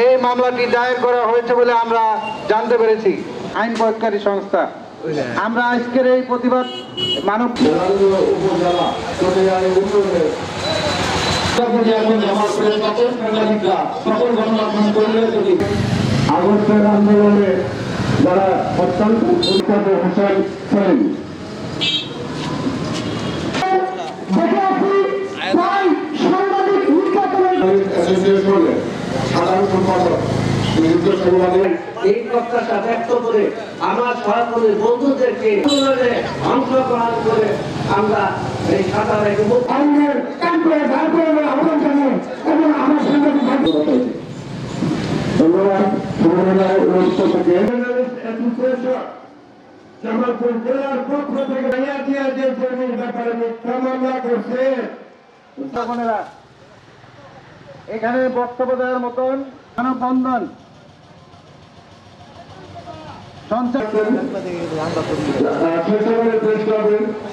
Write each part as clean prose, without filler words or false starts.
এই মামলাটি দায়ের করা হয়েছে বলে আমরা জানতে পেরেছি। আইন প্রয়োগকারী সংস্থা আমরা আজকের এই প্রতিবাদ মানব আগস্টের আন্দোলনে যারা অত্যন্ত পরিচিত হোসেন ছিলেন সাধারণ সম্পাদক এই প্রত্যাশা ব্যক্ত করে আমার সহকর্মী বন্ধুদেরকে অংশগ্রহণ করে আমরা এই সাঁতার জামালপুর জেলার পক্ষ থেকে যে জমির ব্যাপারে মিথ্যা মামলা করছে এখানে বক্তব্য দেওয়ার মতন মানববন্ধন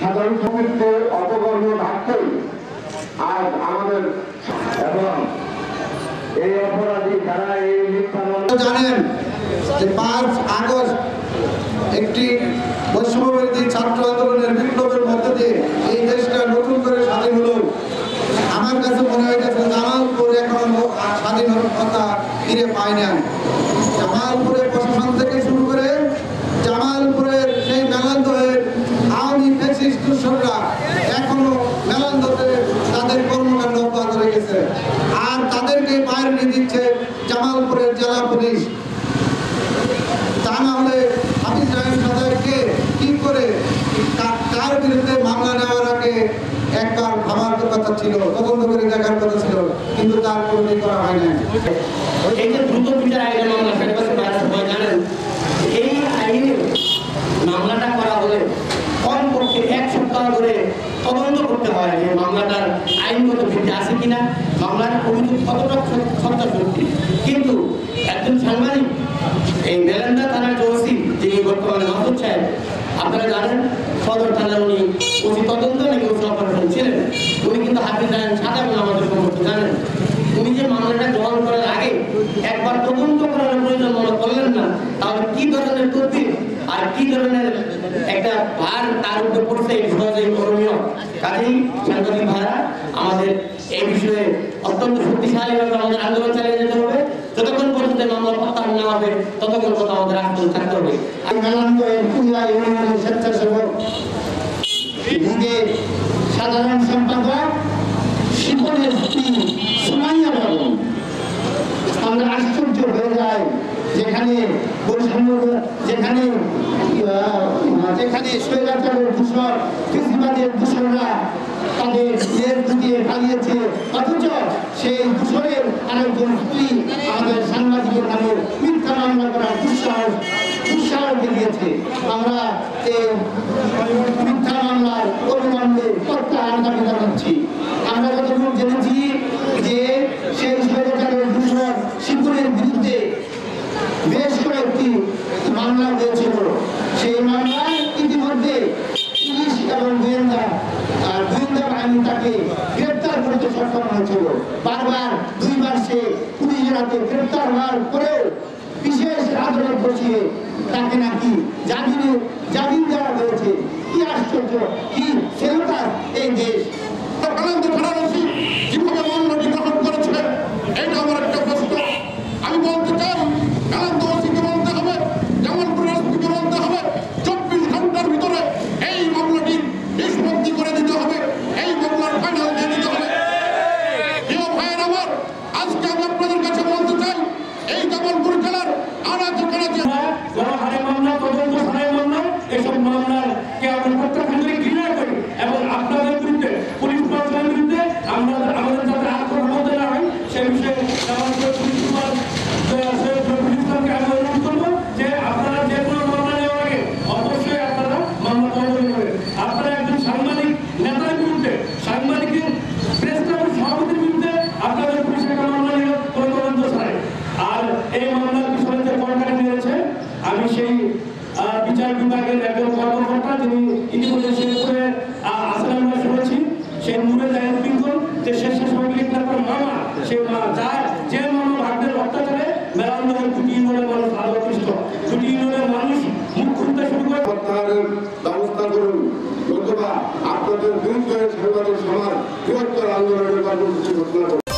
সাধারণ সমিতিতে অপকর্ম থাকতেই আজ আমাদের এবং এই অপরাধী যারা এই মিথ্যা জানেন যে 5 আগস্ট একটি বৈষম্যবিরোধী ছাত্র আন্দোলনের বিপ্লবের মধ্যে দিয়ে এই দেশটা নতুন করে স্বাধীন হলো। আমার কাছে মনে হয়েছে জামালপুর এখনো স্বাধীনতা ফিরে পায় না। জামালপুরের প্রশাসন থেকে শুরু করে জামালপুরের সেই মেলান্দহের আওয়ামী ফ্যাসিস্ট দূষণরা এখনো মেলান্দতে তাদের কর্মকাণ্ড অব্যাহত রেখেছে, আর তাদেরকে বাইরে নিয়ে দিচ্ছে জামালপুরের জেলা পুলিশ। তা না হলে হাফিজ রাহিম সাদারকে কি করে তার বিরুদ্ধে মামলা নেওয়ার আগে একবার ভাবার কথা ছিল, তদন্ত করে দেখার কথা ছিল, কিন্তু তার কোনো করা হয় না। এই যে দ্রুত বিচার আইনের মামলা সবাই জানেন, এই আইনে মামলাটা করা হলে কমপক্ষে 1 সপ্তাহ ধরে তদন্ত করতে হয় যে মামলাটার আইনগত ভিত্তি আছে কিনা, মামলার অভিযোগ কতটা সত্যাসত্যি। কিন্তু একজন সাংবাদিক এই মেলান্দা থানার যে ওসি, যিনি বর্তমানে মাসুদ সাহেব, আপনারা জানেন সদর থানার উনি ওসি তদন্ত নাকি ওসি অপারেশন ছিলেন, উনি কিন্তু হাফিজ রাহিম সাদা বলে আমাদের সম্পর্কে জানেন। উনি যে মামলাটা গ্রহণ করার আগে একবার তদন্ত করার প্রয়োজন মনে করলেন না, তাহলে কি ধরনের তদবির আর কি ধরনের একটা ভার তার উপরে পড়ছে এই সহজেই করণীয়। কাজেই সাংবাদিক ভাইরা আমাদের এই বিষয়ে অত্যন্ত শক্তিশালীভাবে আমাদের আন্দোলন চালিয়ে যেতে হবে। যতক্ষণ পর্যন্ত মামলা প্রত্যাহার না হবে ততক্ষণ পর্যন্ত আমাদের আন্দোলন থাকতে হবে। স্বেচ্ছাসেবক লীগের সাধারণ সম্পাদক শিপনের স্ত্রী সুমাইয়া বেগম, আমরা আশ্চর্য হয়ে যাই যেখানে যেখানে স্বৈরাচারের দূষণ কৃষিবাদের দূষণরা তাদের জেল ঢুকিয়ে পালিয়েছে, অথচ সেই দূষণের আরেকজন স্ত্রী আমাদের সাংবাদিকের নামে মিথ্যা মামলা করার দুঃসাহস দিয়েছে। আমরা এই মিথ্যা মামলার অবিলম্বে প্রত্যাহার দাবি জানাচ্ছি। আমরা যতটুকু জেনেছি যে সেই স্বৈরাচারের দূষণ শিবপুরের বিরুদ্ধে বেশ কয়েকটি মামলা হয়েছিল। সেই মামলায় ইতিমধ্যে পুলিশ এবং গোয়েন্দা বাহিনী তাকে গ্রেপ্তার করতে সক্ষম হয়েছিল। বারবার 2 বার সে পুলিশের হাতে গ্রেপ্তার হওয়ার পরেও বিশেষ আদালত বসিয়ে তাকে নাকি জামিন দেওয়া হয়েছে। কি আশ্চর্য, কি সেলতা এই দেশ! কিভাবে মামলাটি গ্রহণ করেছে এটা আমার একটা প্রশ্ন। আমি বলতে চাই কালান্ত ওসিকে বলতে হবে, জামালপুরের ওসিকে বলতে হবে, 24 ঘন্টার ভিতরে এই মামলাটি নিষ্পত্তি করে দিতে হবে, এই মামলার ফাইনাল দিয়ে দিতে হবে। প্রিয় ভাইয়ের আমার, আজকে আমি আপনাদের কাছে বলতে চাই এই জামালপুর জেলার আনাচে কানাচে মামলা, তদন্ত ছাড়াই মামলা, এসব মামলাকে আমরা প্রত্যাখ্যান ঘৃণা করি এবং আপনাদের বিরুদ্ধে পুলিশ প্রশাসনের বিরুদ্ধে আমাদের যাতে আক্রমণ হতে না হয় সে বিষয়ে জামালপুরের পুলিশ সুপারকে আমি অনুরোধ করবো যে আপনারা যে কোনো মামলা নেওয়ার আগে অবশ্যই আপনারা মামলা তদন্ত করবেন। আপনারা একজন সাংবাদিক নেতার বিরুদ্ধে, সাংবাদিকের প্রেস ক্লাবের সভাপতির বিরুদ্ধে আপনাদের পুলিশ একটা মামলা নিল কোনো তদন্ত ছাড়াই। আর এই মামলার পিছনে যে কর্মকারী নিয়েছে, আমি সেই বিচার বিভাগের একজন কর্মকর্তা যিনি ইতিমধ্যে শেরপুরে আসলে আমরা শুনেছি, সেই নূরে জাহিদ বিন্দু যে শেষ সময় লিখতে মামা, সে যে মামা ভাগ্যের অত্যাচারে করুন, নতুবা আপনাদের বিরুদ্ধে সাংবাদিক সমাজ বৃহত্তর আন্দোলনের কর্মসূচি ঘোষণা করুন।